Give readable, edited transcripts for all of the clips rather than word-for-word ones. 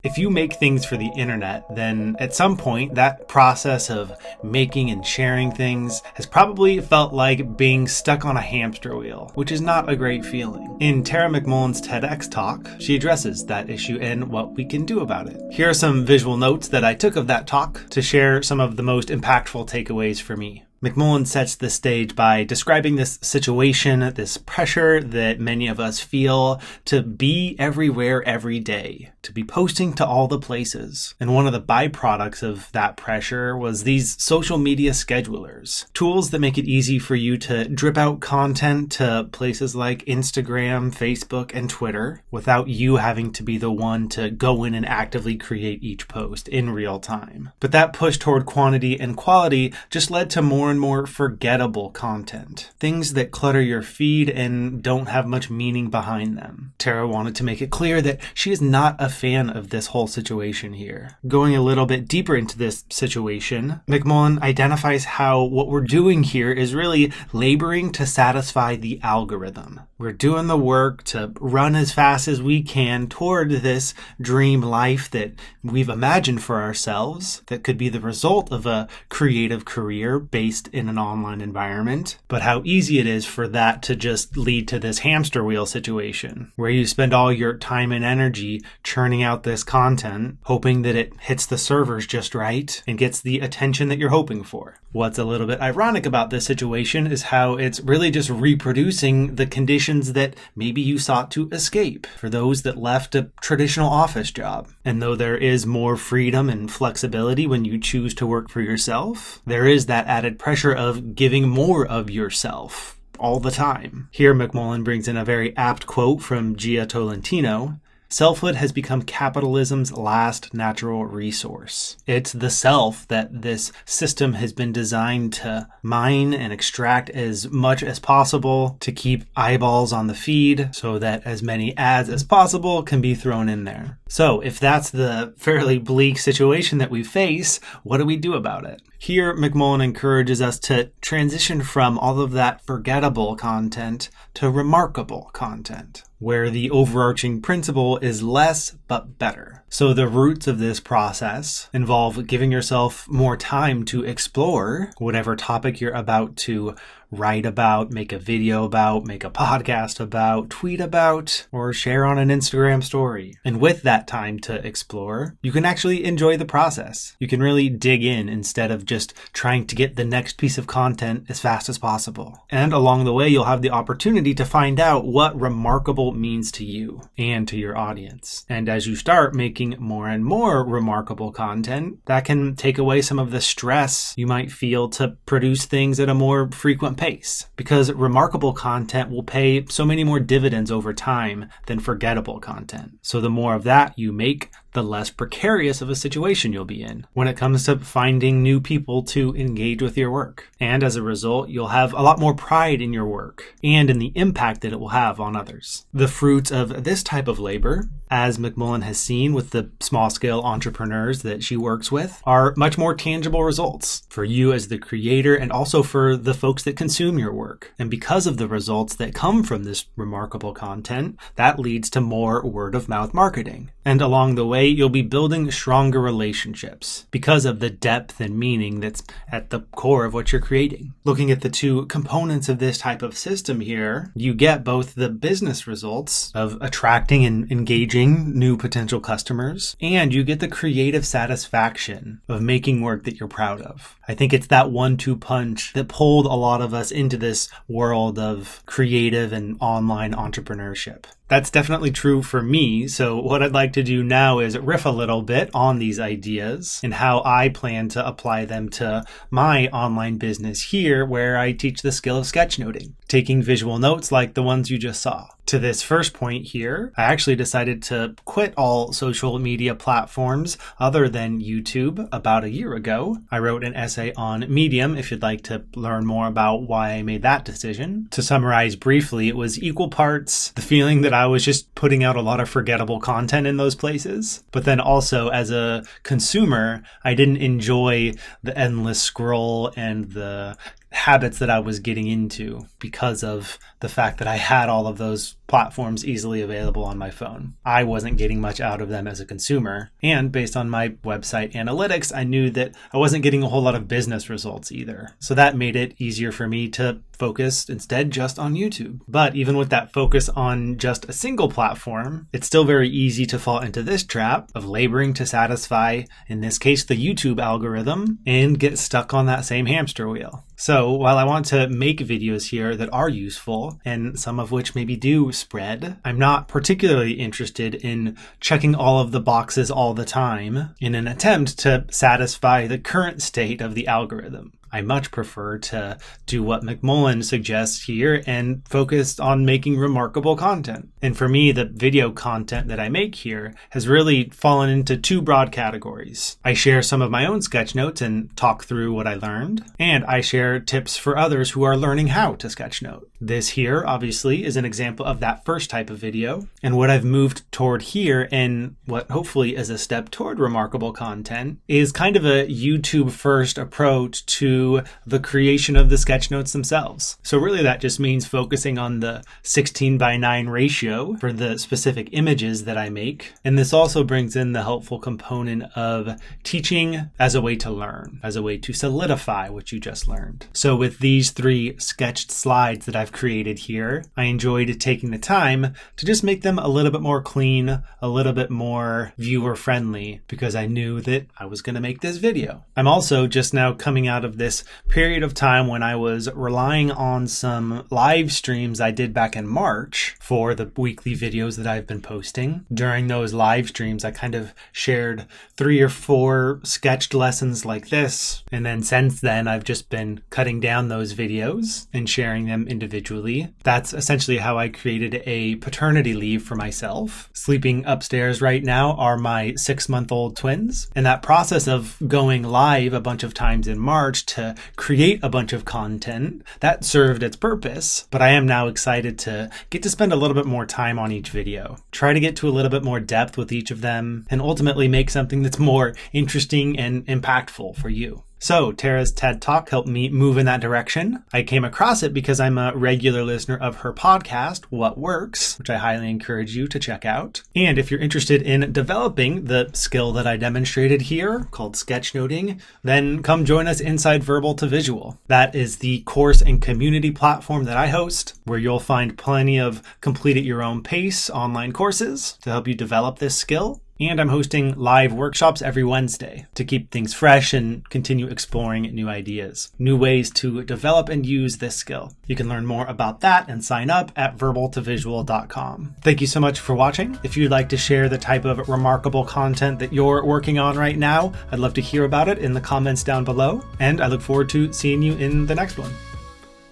If you make things for the internet, then at some point that process of making and sharing things has probably felt like being stuck on a hamster wheel, which is not a great feeling. In Tara McMullen's TEDx talk, she addresses that issue and what we can do about it. Here are some visual notes that I took of that talk to share some of the most impactful takeaways for me. McMullen sets the stage by describing this situation, this pressure that many of us feel to be everywhere every day, to be posting to all the places. And one of the byproducts of that pressure was these social media schedulers, tools that make it easy for you to drip out content to places like Instagram, Facebook, and Twitter without you having to be the one to go in and actively create each post in real time. But that push toward quantity and quality just led to more and more forgettable content. Things that clutter your feed and don't have much meaning behind them. Tara wanted to make it clear that she is not a fan of this whole situation here. Going a little bit deeper into this situation, McMullen identifies how what we're doing here is really laboring to satisfy the algorithm. We're doing the work to run as fast as we can toward this dream life that we've imagined for ourselves that could be the result of a creative career based in an online environment. But how easy it is for that to just lead to this hamster wheel situation where you spend all your time and energy churning out this content, hoping that it hits the servers just right and gets the attention that you're hoping for. What's a little bit ironic about this situation is how it's really just reproducing the conditions that maybe you sought to escape for those that left a traditional office job. And though there is more freedom and flexibility when you choose to work for yourself, there is that added pressure of giving more of yourself all the time. Here, McMullen brings in a very apt quote from Gia Tolentino. Selfhood has become capitalism's last natural resource. It's the self that this system has been designed to mine and extract as much as possible to keep eyeballs on the feed so that as many ads as possible can be thrown in there. So if that's the fairly bleak situation that we face, what do we do about it? Here, McMullen encourages us to transition from all of that forgettable content to remarkable content, where the overarching principle is less but better. So the roots of this process involve giving yourself more time to explore whatever topic you're about to write about, make a video about, make a podcast about, tweet about, or share on an Instagram story. And with that time to explore, you can actually enjoy the process. You can really dig in instead of just trying to get the next piece of content as fast as possible. And along the way, you'll have the opportunity to find out what remarkable means to you and to your audience. And as you start making more and more remarkable content, that can take away some of the stress you might feel to produce things at a more frequent pace, because remarkable content will pay so many more dividends over time than forgettable content. So the more of that you make, the less precarious of a situation you'll be in when it comes to finding new people to engage with your work. And as a result, you'll have a lot more pride in your work and in the impact that it will have on others. The fruits of this type of labor, as McMullen has seen with the small-scale entrepreneurs that she works with, are much more tangible results for you as the creator and also for the folks that consume your work. And because of the results that come from this remarkable content, that leads to more word-of-mouth marketing. And along the way, you'll be building stronger relationships because of the depth and meaning that's at the core of what you're creating. Looking at the two components of this type of system here, you get both the business results of attracting and engaging new potential customers, and you get the creative satisfaction of making work that you're proud of. I think it's that 1-2 punch that pulled a lot of us into this world of creative and online entrepreneurship. That's definitely true for me. So what I'd like to do now is riff a little bit on these ideas and how I plan to apply them to my online business here, where I teach the skill of sketchnoting, taking visual notes like the ones you just saw. To this first point here, I actually decided to quit all social media platforms other than YouTube about a year ago. I wrote an essay on Medium if you'd like to learn more about why I made that decision. To summarize briefly, it was equal parts the feeling that I was just putting out a lot of forgettable content in those places, but then also as a consumer, I didn't enjoy the endless scroll and the habits that I was getting into because of the fact that I had all of those platforms easily available on my phone. I wasn't getting much out of them as a consumer. And based on my website analytics, I knew that I wasn't getting a whole lot of business results either. So that made it easier for me to focus instead just on YouTube. But even with that focus on just a single platform, it's still very easy to fall into this trap of laboring to satisfy, in this case, the YouTube algorithm, and get stuck on that same hamster wheel. So while I want to make videos here that are useful, and some of which maybe do spread, I'm not particularly interested in checking all of the boxes all the time in an attempt to satisfy the current state of the algorithm. I much prefer to do what McMullen suggests here and focus on making remarkable content. And for me, the video content that I make here has really fallen into two broad categories. I share some of my own sketch notes and talk through what I learned, and I share tips for others who are learning how to sketchnote. This here, obviously, is an example of that first type of video, and what I've moved toward here, and what hopefully is a step toward remarkable content, is kind of a YouTube-first approach to the creation of the sketch notes themselves. So really that just means focusing on the 16:9 ratio for the specific images that I make. And this also brings in the helpful component of teaching as a way to learn, as a way to solidify what you just learned. So with these 3 sketched slides that I've created here, I enjoyed taking the time to just make them a little bit more clean, a little bit more viewer friendly, because I knew that I was going to make this video. I'm also just now coming out of this period of time when I was relying on some live streams I did back in March for the weekly videos that I've been posting. During those live streams, I kind of shared 3 or 4 sketched lessons like this. And then since then, I've just been cutting down those videos and sharing them individually. That's essentially how I created a paternity leave for myself. Sleeping upstairs right now are my 6-month-old twins. And that process of going live a bunch of times in March to create a bunch of content, that served its purpose, but I am now excited to get to spend a little bit more time on each video, try to get to a little bit more depth with each of them, and ultimately make something that's more interesting and impactful for you. So Tara's TED Talk helped me move in that direction. I came across it because I'm a regular listener of her podcast, What Works, which I highly encourage you to check out. And if you're interested in developing the skill that I demonstrated here, called sketchnoting, then come join us inside Verbal to Visual. That is the course and community platform that I host, where you'll find plenty of complete at your own pace online courses to help you develop this skill. And I'm hosting live workshops every Wednesday to keep things fresh and continue exploring new ideas, new ways to develop and use this skill. You can learn more about that and sign up at verbaltovisual.com. Thank you so much for watching. If you'd like to share the type of remarkable content that you're working on right now, I'd love to hear about it in the comments down below. And I look forward to seeing you in the next one.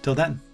Till then.